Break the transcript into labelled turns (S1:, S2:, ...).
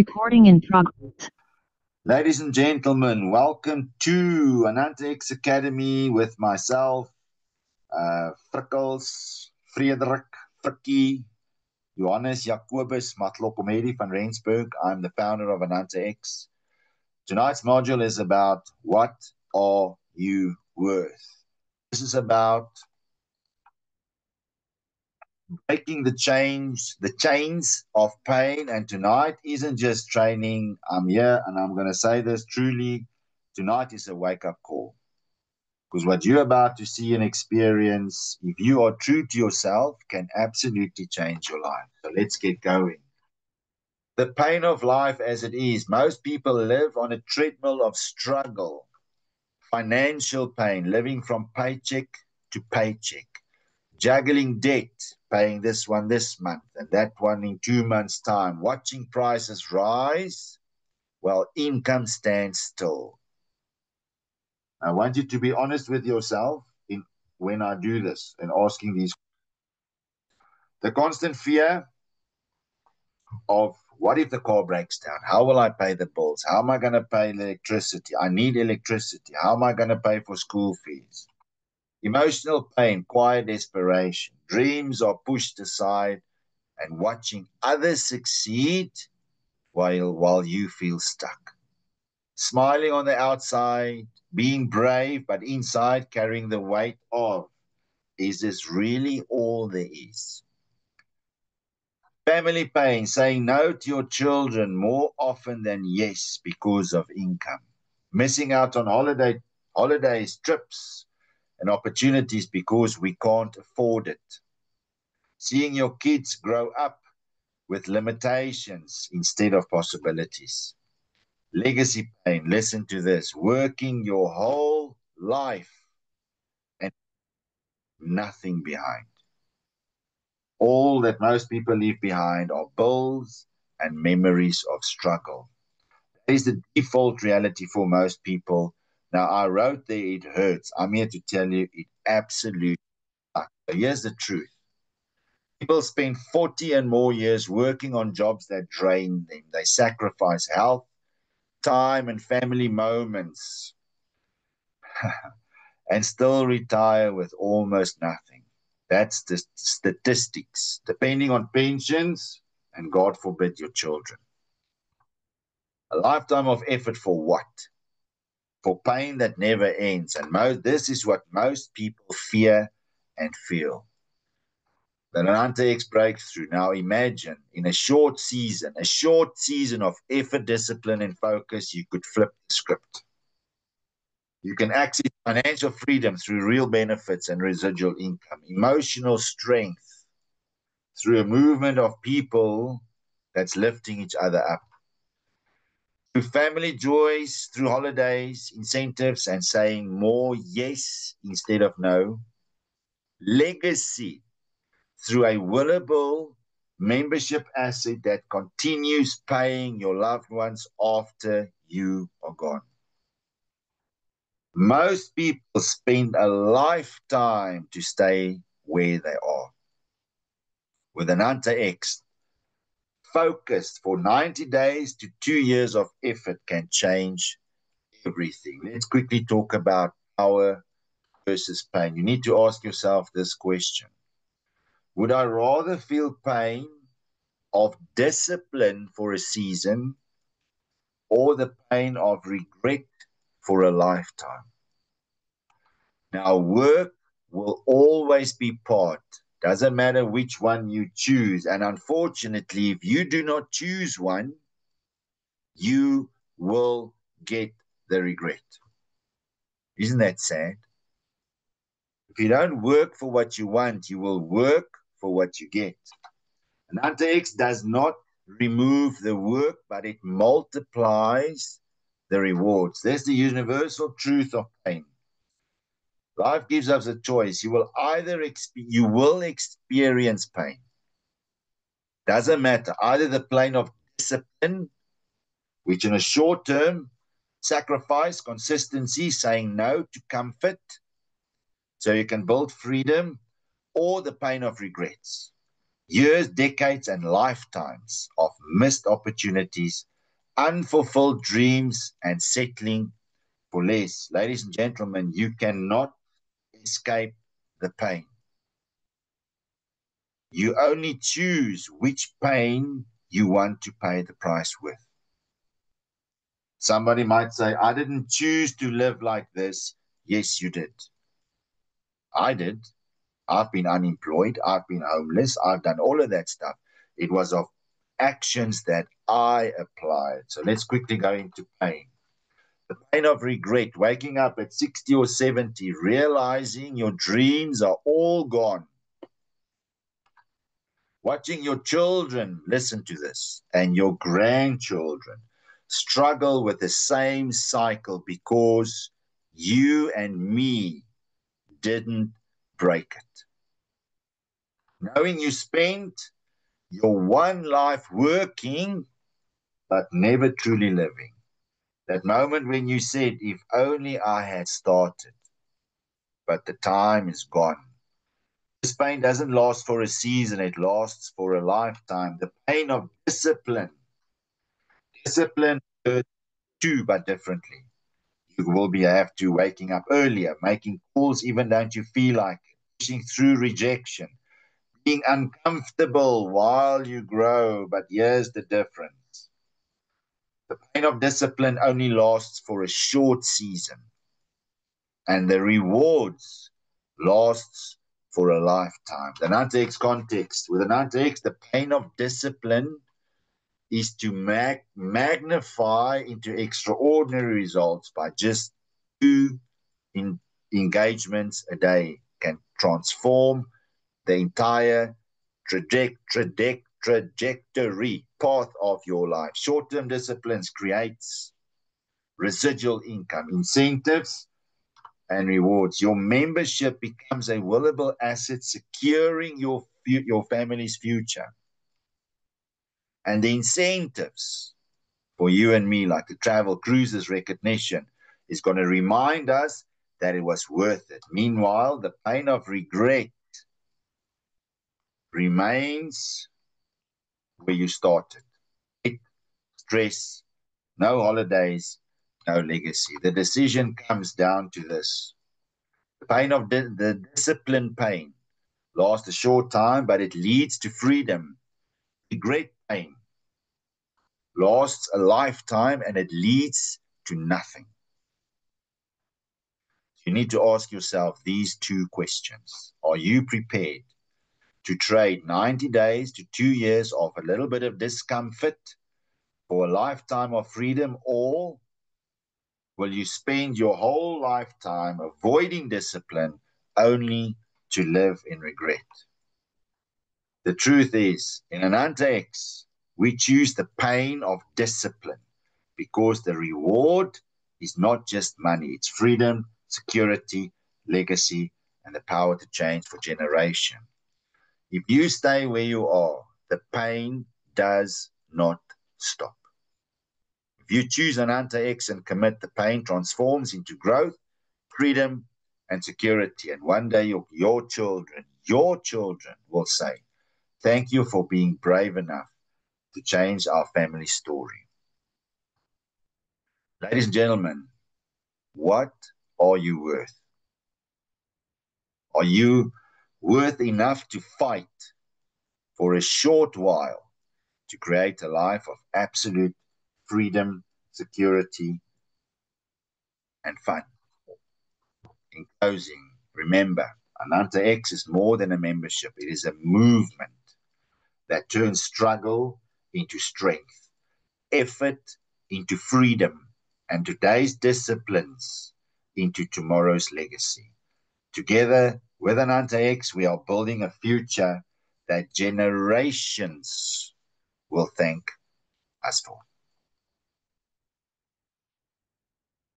S1: Recording in progress.
S2: Ladies and gentlemen, welcome to Ananta X Academy with myself, Frikkels, Frederik, Frikkie, Johannes, Jacobus, Matlokomedi van Rensburg. I'm the founder of Ananta X. Tonight's module is about what are you worth? This is about breaking the chains of pain. And tonight isn't just training. I'm here and I'm going to say this truly. Tonight is a wake-up call. Because what you're about to see and experience, if you are true to yourself, can absolutely change your life. So let's get going. The pain of life as it is. Most people live on a treadmill of struggle, financial pain, living from paycheck to paycheck, juggling debt, paying this one this month and that one in 2 months' time, watching prices rise while income stands still. I want you to be honest with yourself when I do this and asking these. The constant fear of what if the car breaks down? How will I pay the bills? How am I going to pay electricity? I need electricity. How am I going to pay for school fees? Emotional pain, quiet desperation. Dreams are pushed aside and watching others succeed while you feel stuck. Smiling on the outside, being brave, but inside carrying the weight of, is this really all there is? Family pain, saying no to your children more often than yes because of income. Missing out on holidays, trips, and opportunities because we can't afford it. Seeing your kids grow up with limitations instead of possibilities. Legacy pain, listen to this, working your whole life and nothing behind. All that most people leave behind are bills and memories of struggle. That is the default reality for most people. Now, I wrote there, it hurts. I'm here to tell you it absolutely sucks. So here's the truth. People spend 40 and more years working on jobs that drain them. They sacrifice health, time, and family moments and still retire with almost nothing. That's the statistics, depending on pensions and, God forbid, your children. A lifetime of effort for what? For pain that never ends. And this is what most people fear and feel. The Ananta X breakthrough. Now imagine in a short season of effort, discipline, and focus, you could flip the script. You can access financial freedom through real benefits and residual income, emotional strength through a movement of people that's lifting each other up, through family joys, through holidays, incentives, and saying more yes instead of no, legacy through a willable membership asset that continues paying your loved ones after you are gone. Most people spend a lifetime to stay where they are. With Ananta X, focused for 90 days to 2 years of effort can change everything. Let's quickly talk about power versus pain. You need to ask yourself this question. Would I rather feel pain of discipline for a season or the pain of regret for a lifetime? Now, work will always be part. Doesn't matter which one you choose. And unfortunately, if you do not choose one, you will get the regret. Isn't that sad? If you don't work for what you want, you will work for what you get. Ananta X does not remove the work, but it multiplies the rewards. That's the universal truth of pain. Life gives us a choice. You will experience pain. Doesn't matter. Either the plane of discipline, which in a short term, sacrifice, consistency, saying no to comfort, so you can build freedom, or the pain of regrets. Years, decades, and lifetimes of missed opportunities unfulfilled dreams, and settling for less. Ladies and gentlemen, you cannot escape the pain. You only choose which pain you want to pay the price with. Somebody might say, I didn't choose to live like this. Yes, you did. I did. I've been unemployed. I've been homeless. I've done all of that stuff. It was of actions that I applied. So let's quickly go into pain. The pain of regret, waking up at 60 or 70, realizing your dreams are all gone. Watching your children, listen to this, and your grandchildren struggle with the same cycle because you and me didn't break it. Knowing you spent your one life working, but never truly living. That moment when you said, if only I had started, but the time is gone. This pain doesn't last for a season, it lasts for a lifetime. The pain of discipline. Discipline hurts too, but differently. You will have to waking up earlier, making calls even don't you feel like it, pushing through rejection, being uncomfortable while you grow. But here's the difference. The pain of discipline only lasts for a short season, and the rewards lasts for a lifetime. The Nantex context. With the Nantex, the pain of discipline is to magnify into extraordinary results by just 2 engagements a day can transform the entire trajectory path of your life. Short-term disciplines creates residual income, incentives, and rewards. Your membership becomes a willable asset securing your family's future. And the incentives for you and me, like the travel, cruises, recognition, is going to remind us that it was worth it. Meanwhile, the pain of regret remains where you started. Stress, no holidays, no legacy. The decision comes down to this. The pain of the discipline pain lasts a short time, but it leads to freedom. Regret pain lasts a lifetime, and it leads to nothing. You need to ask yourself these 2 questions. Are you prepared to trade 90 days to 2 years of a little bit of discomfort for a lifetime of freedom, or will you spend your whole lifetime avoiding discipline only to live in regret? The truth is, in Ananta X, we choose the pain of discipline because the reward is not just money, it's freedom, security, legacy, and the power to change for generation. If you stay where you are, the pain does not stop. If you choose Ananta X and commit, the pain transforms into growth, freedom, and security. And one day your children will say, thank you for being brave enough to change our family story. Ladies and gentlemen, what are you worth? Are you worth enough to fight for a short while to create a life of absolute freedom, security, and fun? In closing, remember, Ananta X is more than a membership. It is a movement that turns struggle into strength, effort into freedom, and today's disciplines into tomorrow's legacy. Together with Ananta X, we are building a future that generations will thank us for.